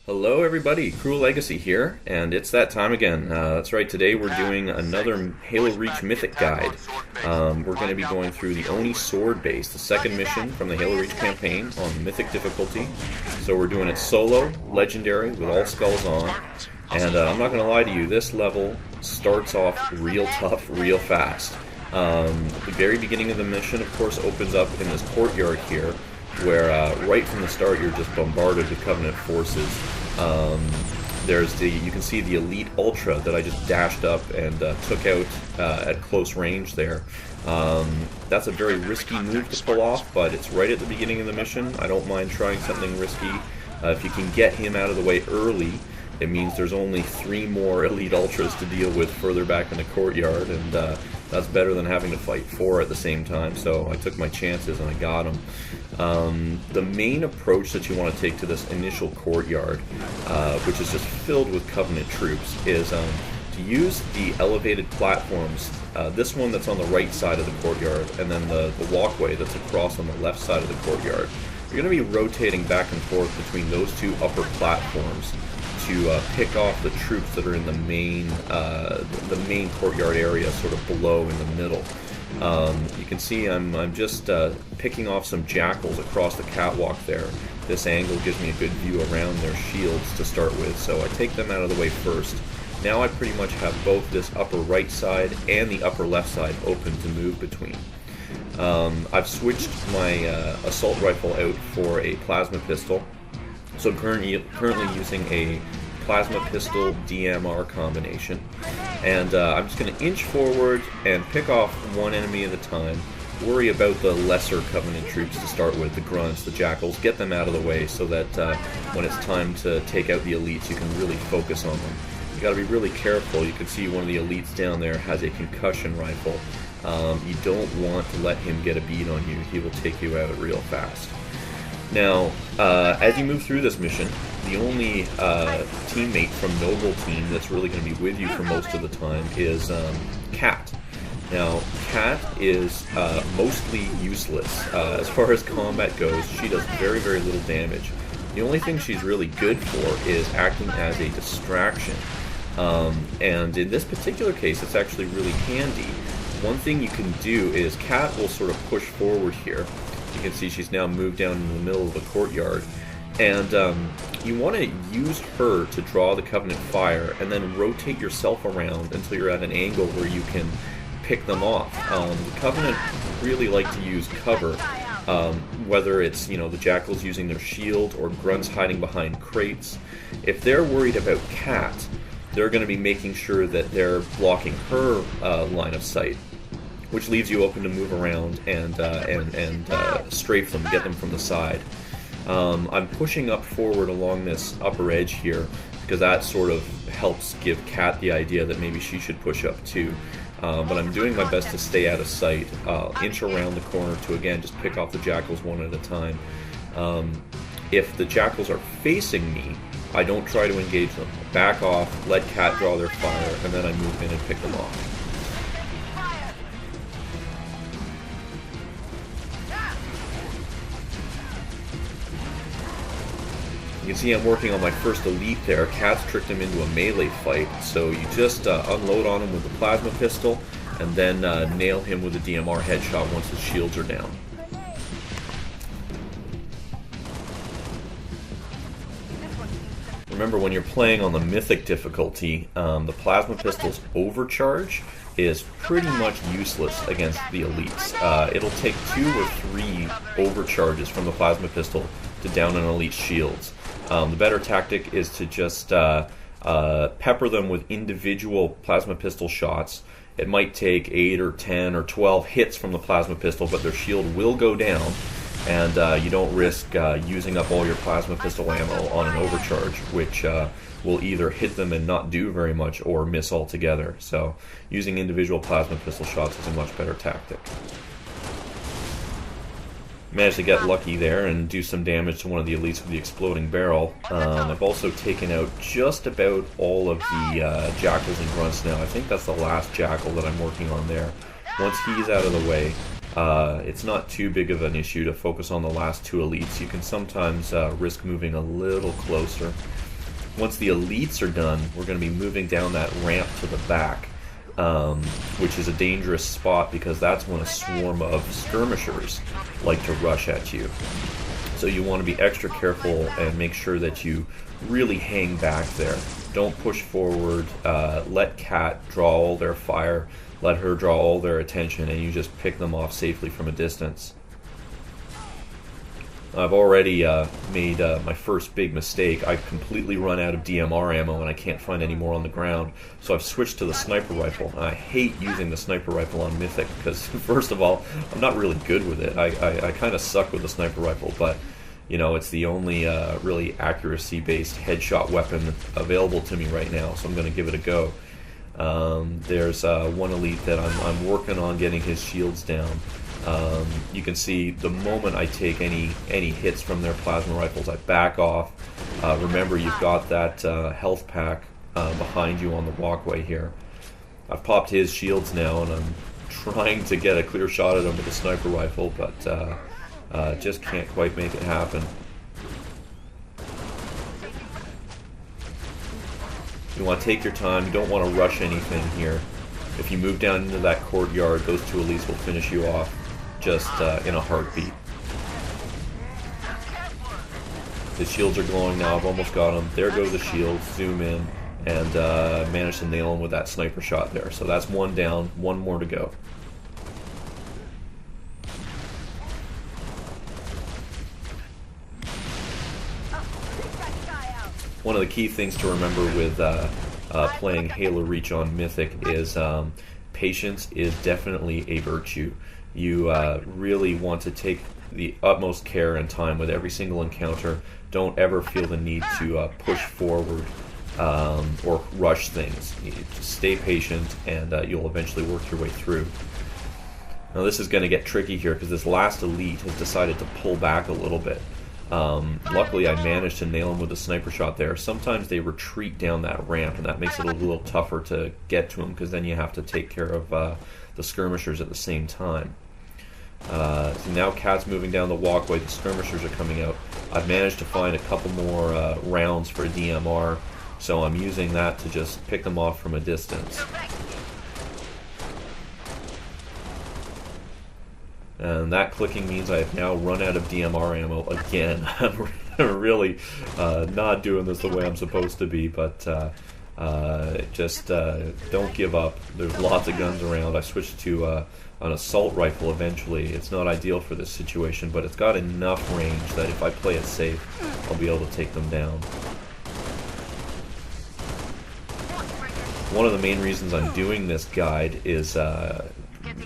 Hello everybody, CruelLEGACEY here, and it's that time again. That's right, today we're doing another Halo Reach Mythic guide. We're going to be going through the Oni Sword base, the second mission from the Halo Reach campaign on Mythic difficulty. So we're doing it solo, legendary, with all skulls on. And I'm not going to lie to you, this level starts off real tough, real fast. The very beginning of the mission, of course, opens up in this courtyard here, where right from the start you're just bombarded with Covenant forces. You can see the Elite Ultra that I just dashed up and took out at close range there. That's a very risky move to pull off, but it's right at the beginning of the mission. I don't mind trying something risky. If you can get him out of the way early, it means there's only 3 more Elite Ultras to deal with further back in the courtyard, and that's better than having to fight 4 at the same time, so I took my chances and I got them. The main approach that you want to take to this initial courtyard, which is just filled with Covenant troops, is to use the elevated platforms, this one that's on the right side of the courtyard, and then the walkway that's across on the left side of the courtyard. You're going to be rotating back and forth between those 2 upper platforms to pick off the troops that are in the main courtyard area, sort of below in the middle. You can see I'm just picking off some jackals across the catwalk there. This angle gives me a good view around their shields to start with, so I take them out of the way first. Now I pretty much have both this upper right side and the upper left side open to move between. I've switched my assault rifle out for a plasma pistol. So I'm currently using a plasma pistol DMR combination, and I'm just going to inch forward and pick off one enemy at a time. Worry about the lesser Covenant troops to start with, the grunts, the jackals, get them out of the way so that when it's time to take out the elites you can really focus on them. You got to be really careful. You can see one of the elites down there has a concussion rifle. You don't want to let him get a bead on you. He will take you out real fast. Now, as you move through this mission, the only teammate from Noble Team that's really going to be with you for most of the time is Cat. Now, Cat is mostly useless. As far as combat goes, she does very, very little damage. The only thing she's really good for is acting as a distraction. And in this particular case, it's actually really handy. One thing you can do is Cat will sort of push forward here. You can see she's now moved down in the middle of the courtyard, and you want to use her to draw the Covenant fire and then rotate yourself around until you're at an angle where you can pick them off. The Covenant really like to use cover, whether it's the jackals using their shield or grunts hiding behind crates. If they're worried about Cat, they're going to be making sure that they're blocking her line of sight, which leaves you open to move around and strafe them, get them from the side. I'm pushing up forward along this upper edge here because that sort of helps give Cat the idea that maybe she should push up too. But I'm doing my best to stay out of sight, inch around the corner to again just pick off the jackals one at a time. If the jackals are facing me, I don't try to engage them. Back off, let Cat draw their fire, and then I move in and pick them off. You can see I'm working on my first elite there. Cat's tricked him into a melee fight, so you just unload on him with the plasma pistol and then nail him with a DMR headshot once his shields are down. Remember, when you're playing on the Mythic difficulty, the plasma pistol's overcharge is pretty much useless against the elites. It'll take 2 or 3 overcharges from the plasma pistol to down an elite's shields. The better tactic is to just pepper them with individual plasma pistol shots. It might take 8 or 10 or 12 hits from the plasma pistol, but their shield will go down, and you don't risk using up all your plasma pistol ammo on an overcharge, which will either hit them and not do very much or miss altogether. So using individual plasma pistol shots is a much better tactic. Managed to get lucky there and do some damage to one of the elites with the exploding barrel. I've also taken out just about all of the jackals and grunts now. I think that's the last jackal that I'm working on there. Once he's out of the way, it's not too big of an issue to focus on the last 2 elites. You can sometimes risk moving a little closer. Once the elites are done, we're going to be moving down that ramp to the back, which is a dangerous spot because that's when a swarm of skirmishers like to rush at you. So you want to be extra careful and make sure that you really hang back there. Don't push forward. Let Cat draw all their fire. Let her draw all their attention, and you just pick them off safely from a distance. I've already made my first big mistake. I've completely run out of DMR ammo and I can't find any more on the ground. So I've switched to the sniper rifle. And I hate using the sniper rifle on Mythic because, first of all, I'm not really good with it. I kind of suck with the sniper rifle, but you know, it's the only really accuracy-based headshot weapon available to me right now, so I'm going to give it a go. There's one elite that I'm working on getting his shields down. You can see the moment I take any hits from their plasma rifles, I back off. Remember, you've got that health pack behind you on the walkway here. I've popped his shields now, and I'm trying to get a clear shot at him with the sniper rifle, but just can't quite make it happen. You want to take your time. You don't want to rush anything here. If you move down into that courtyard, those two elites will finish you off just in a heartbeat. The shields are glowing now. I've almost got them. There go the shields. Zoom in and manage to nail them with that sniper shot there. So that's one down. One more to go. One of the key things to remember with playing Halo Reach on Mythic is patience is definitely a virtue. You really want to take the utmost care and time with every single encounter. Don't ever feel the need to push forward or rush things. You just stay patient and you'll eventually work your way through. Now this is going to get tricky here because this last elite has decided to pull back a little bit. Luckily I managed to nail him with a sniper shot there. Sometimes they retreat down that ramp and that makes it a little tougher to get to them because then you have to take care of the skirmishers at the same time. So now Cat's moving down the walkway, the skirmishers are coming out. I've managed to find a couple more rounds for DMR, so I'm using that to just pick them off from a distance. And that clicking means I have now run out of DMR ammo again. I'm really not doing this the way I'm supposed to be, but just don't give up. There's lots of guns around. I switched to an assault rifle eventually. It's not ideal for this situation, but it's got enough range that if I play it safe, I'll be able to take them down. One of the main reasons I'm doing this guide is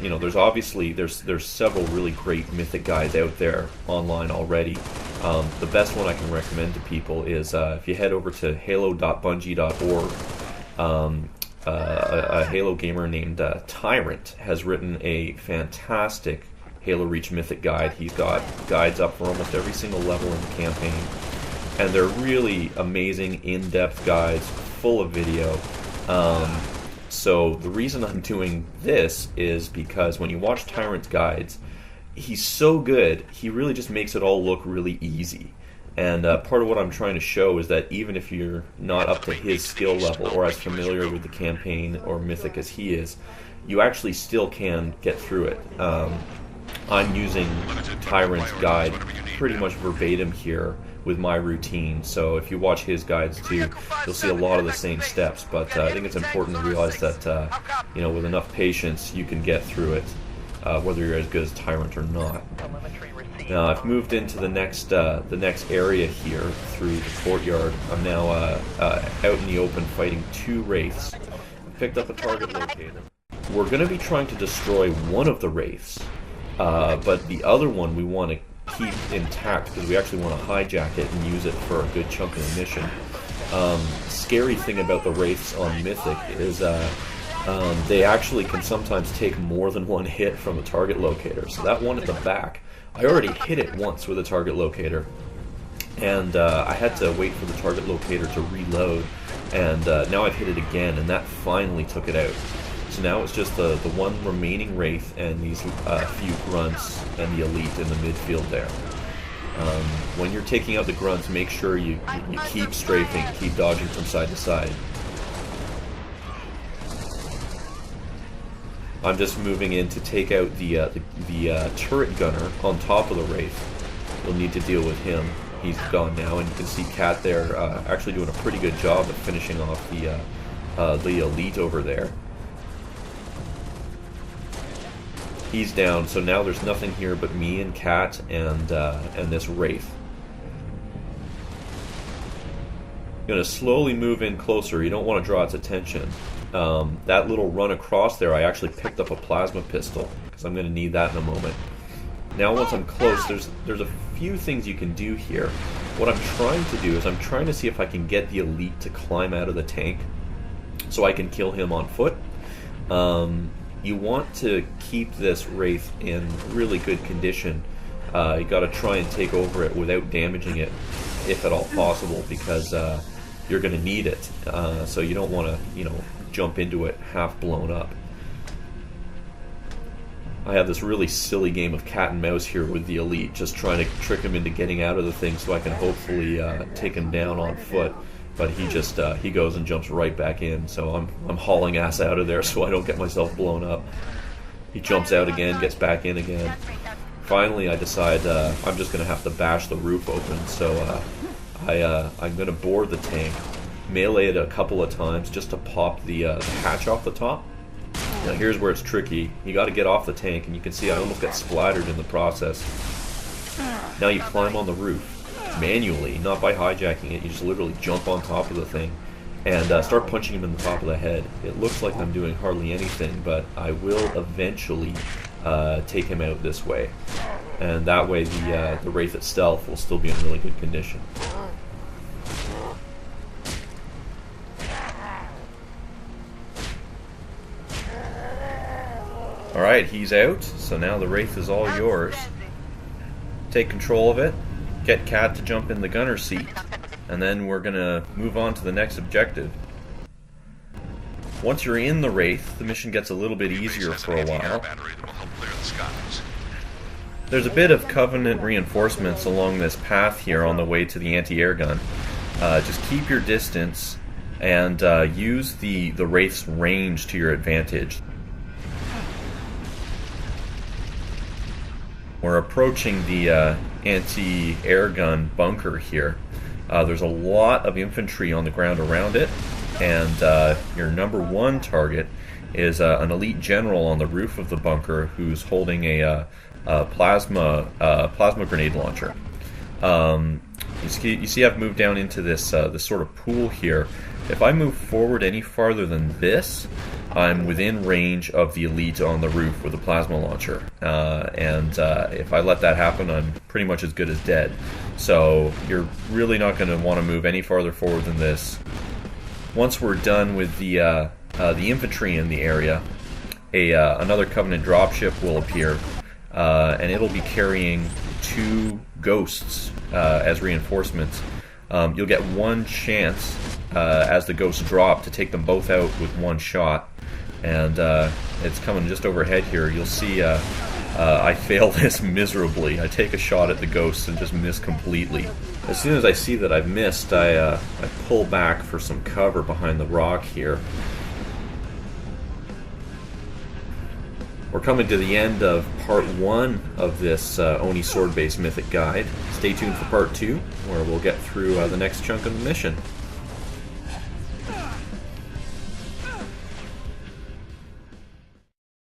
you know, there's several really great Mythic guides out there online already. The best one I can recommend to people is if you head over to halo.bungie.org, a Halo gamer named Tyrant has written a fantastic Halo Reach Mythic guide. He's got guides up for almost every single level in the campaign, and they're really amazing, in-depth guides, full of video. So the reason I'm doing this is because when you watch Tyrant's guides, he's so good, he really just makes it all look really easy. And part of what I'm trying to show is that even if you're not up to his skill level or as familiar with the campaign or Mythic as he is, you actually still can get through it. I'm using Tyrant's guide pretty much verbatim here with my routine, so if you watch his guides too, you'll see a lot of the same steps, but I think it's important to realize that you know, with enough patience you can get through it, whether you're as good as Tyrant or not. Now I've moved into the next area here through the courtyard. I'm now out in the open fighting two wraiths. I picked up a target locator. We're going to be trying to destroy one of the wraiths, but the other one we want to keep intact because we actually want to hijack it and use it for a good chunk of the mission. Scary thing about the wraiths on Mythic is they actually can sometimes take more than one hit from a target locator. So that one at the back, I already hit it once with a target locator, and I had to wait for the target locator to reload, and now I've hit it again, and that finally took it out. So now it's just the one remaining wraith and these few grunts and the elite in the midfield there. When you're taking out the grunts, make sure you keep strafing, keep dodging from side to side. I'm just moving in to take out the turret gunner on top of the Wraith. You'll need to deal with him. He's gone now, and you can see Cat there actually doing a pretty good job of finishing off the elite over there. He's down, so now there's nothing here but me and Cat and this Wraith. I'm going to slowly move in closer. You don't want to draw its attention. That little run across there, I actually picked up a plasma pistol, because I'm going to need that in a moment. Now once I'm close, there's a few things you can do here. What I'm trying to do is I'm trying to see if I can get the elite to climb out of the tank so I can kill him on foot. You want to keep this Wraith in really good condition. You got to try and take over it without damaging it, if at all possible, because you're going to need it. So you don't want to, jump into it half blown up. I have this really silly game of cat and mouse here with the elite, just trying to trick him into getting out of the thing so I can hopefully take him down on foot. But he just he goes and jumps right back in, so I'm hauling ass out of there so I don't get myself blown up. He jumps out again, gets back in again. Finally, I decide I'm just going to have to bash the roof open, so I'm going to board the tank, melee it a couple of times just to pop the hatch off the top. Now here's where it's tricky. You got to get off the tank, and you can see I almost got splattered in the process. Now you climb on the roof. Manually, not by hijacking it, you just literally jump on top of the thing and start punching him in the top of the head. It looks like I'm doing hardly anything, but I will eventually take him out this way. And that way the Wraith itself will still be in really good condition. Alright, he's out, so now the Wraith is all yours. Take control of it. Get Cat to jump in the gunner seat, and then we're gonna move on to the next objective. Once you're in the Wraith, the mission gets a little bit easier for a while. There's a bit of Covenant reinforcements along this path here on the way to the anti-air gun. Just keep your distance and use the Wraith's range to your advantage. We're approaching the anti-air gun bunker here. There's a lot of infantry on the ground around it, and your number one target is an elite general on the roof of the bunker who's holding a plasma grenade launcher. You see I've moved down into this sort of pool here. If I move forward any farther than this, I'm within range of the elite on the roof with a plasma launcher. If I let that happen, I'm pretty much as good as dead. So you're really not going to want to move any farther forward than this. Once we're done with the infantry in the area, another Covenant dropship will appear, and it'll be carrying 2 ghosts as reinforcements. You'll get one chance as the ghosts drop to take them both out with one shot, and it's coming just overhead here. You'll see I fail this miserably. I take a shot at the ghosts and just miss completely. As soon as I see that I've missed, I pull back for some cover behind the rock here. We're coming to the end of part 1 of this Oni sword-based Mythic guide. Stay tuned for part 2, where we'll get through the next chunk of the mission.